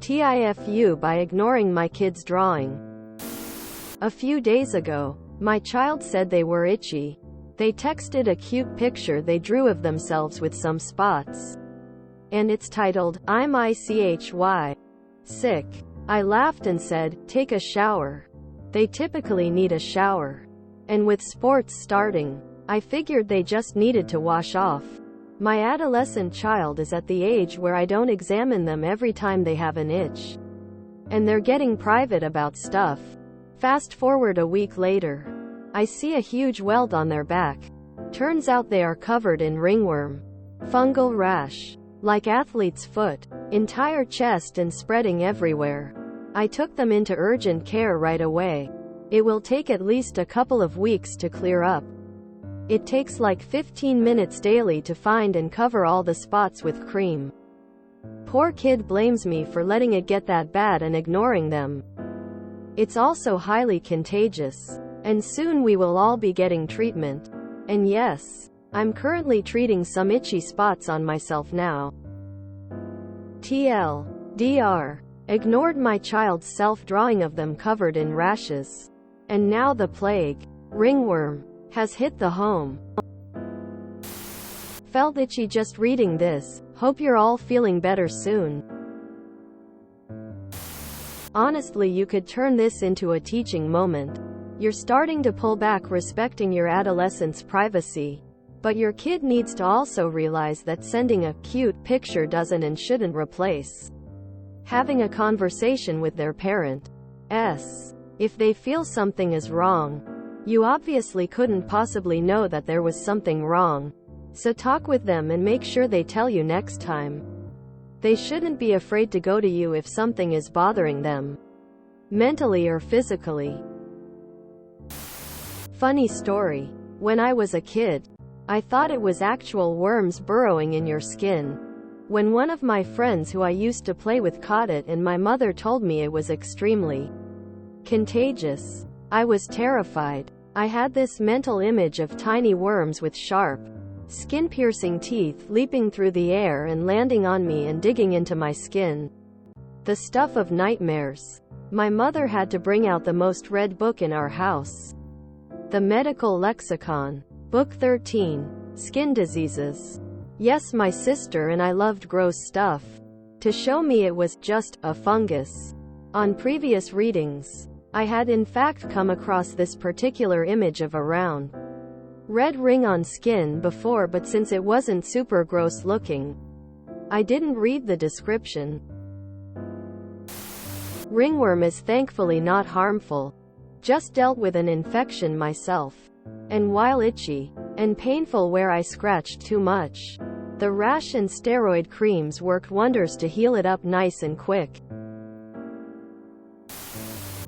TIFU by ignoring my kid's drawing. A few days ago, my child said they were itchy. They texted a cute picture they drew of themselves with some spots. And it's titled, "I'm ICHY. Sick." I laughed and said, "Take a shower." They typically need a shower. And with sports starting, I figured they just needed to wash off. My adolescent child is at the age where I don't examine them every time they have an itch. And they're getting private about stuff. Fast forward a week later. I see a huge welt on their back. Turns out they are covered in ringworm. Fungal rash. Like athlete's foot. Entire chest and spreading everywhere. I took them into urgent care right away. It will take at least a couple of weeks to clear up. It takes like 15 minutes daily to find and cover all the spots with cream. Poor kid blames me for letting it get that bad and ignoring them. It's also highly contagious. And soon we will all be getting treatment. And yes, I'm currently treating some itchy spots on myself now. TLDR. Ignored my child's self-drawing of them covered in rashes. And now the plague, ringworm, has hit the home. Felt itchy just reading this. Hope you're all feeling better soon. Honestly, you could turn this into a teaching moment. You're starting to pull back respecting your adolescent's privacy. But your kid needs to also realize that sending a cute picture doesn't and shouldn't replace having a conversation with their parent. If they feel something is wrong, you obviously couldn't possibly know that there was something wrong. So talk with them and make sure they tell you next time. They shouldn't be afraid to go to you if something is bothering them, mentally or physically. Funny story. When I was a kid, I thought it was actual worms burrowing in your skin. When one of my friends who I used to play with caught it and my mother told me it was extremely contagious, I was terrified. I had this mental image of tiny worms with sharp, skin-piercing teeth leaping through the air and landing on me and digging into my skin. The stuff of nightmares. My mother had to bring out the most read book in our house. The Medical Lexicon. Book 13. Skin Diseases. Yes, my sister and I loved gross stuff. To show me it was just a fungus. On previous readings, I had in fact come across this particular image of a round, red ring on skin before, but since it wasn't super gross looking, I didn't read the description. Ringworm is thankfully not harmful. Just dealt with an infection myself. And while itchy and painful where I scratched too much, the rash and steroid creams worked wonders to heal it up nice and quick.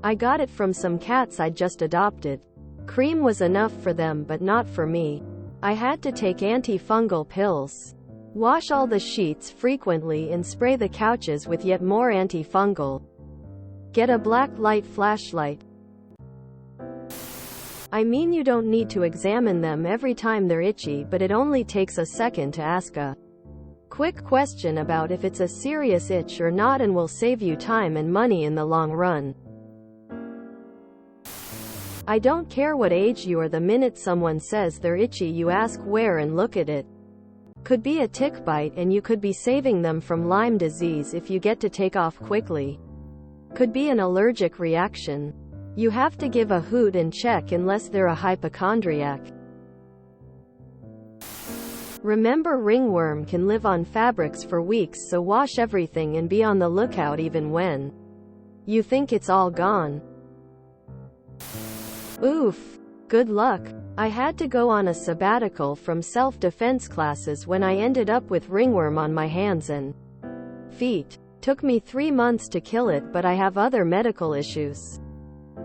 I got it from some cats I'd just adopted. Cream was enough for them but not for me. I had to take antifungal pills, wash all the sheets frequently and spray the couches with yet more antifungal. Get a black light flashlight. I mean, you don't need to examine them every time they're itchy, but it only takes a second to ask a quick question about if it's a serious itch or not and will save you time and money in the long run. I don't care what age you are, the minute someone says they're itchy you ask where and look at it. Could be a tick bite and you could be saving them from Lyme disease if you get to take off quickly. Could be an allergic reaction. You have to give a hoot and check unless they're a hypochondriac. Remember, ringworm can live on fabrics for weeks, so wash everything and be on the lookout even when you think it's all gone. Oof. Good luck. I had to go on a sabbatical from self-defense classes when I ended up with ringworm on my hands and feet. Took me 3 months to kill it, but I have other medical issues.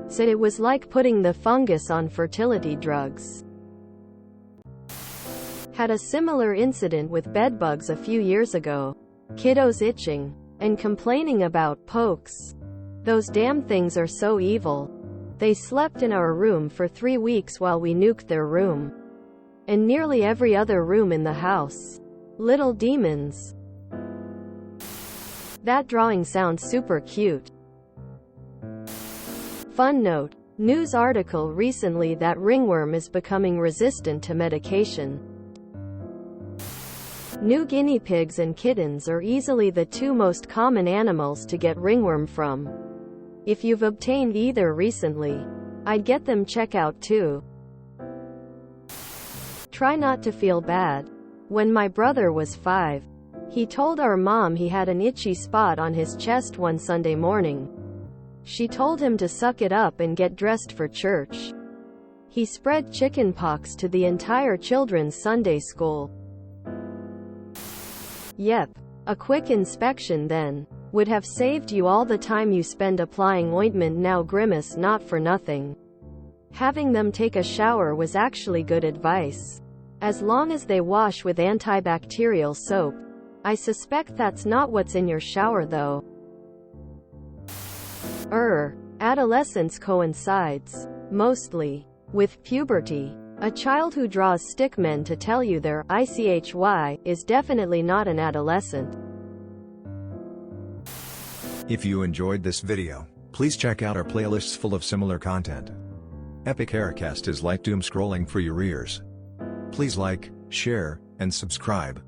Said it was like putting the fungus on fertility drugs. Had a similar incident with bedbugs a few years ago. Kiddos itching and complaining about pokes. Those damn things are so evil. They slept in our room for 3 weeks while we nuked their room. And nearly every other room in the house. Little demons. That drawing sounds super cute. Fun note. News article recently that ringworm is becoming resistant to medication. New guinea pigs and kittens are easily the two most common animals to get ringworm from. If you've obtained either recently, I'd get them check out too. Try not to feel bad. When my brother was 5, he told our mom he had an itchy spot on his chest one Sunday morning. She told him to suck it up and get dressed for church. He spread chickenpox to the entire children's Sunday school. Yep. A quick inspection then would have saved you all the time you spend applying ointment. Now grimace not for nothing. Having them take a shower was actually good advice. As long as they wash with antibacterial soap. I suspect that's not what's in your shower though. Adolescence coincides, mostly, with puberty. A child who draws stickmen to tell you they're ICHY is definitely not an adolescent. If you enjoyed this video, please check out our playlists full of similar content. Epic Haircast is like doom scrolling for your ears. Please like, share, and subscribe.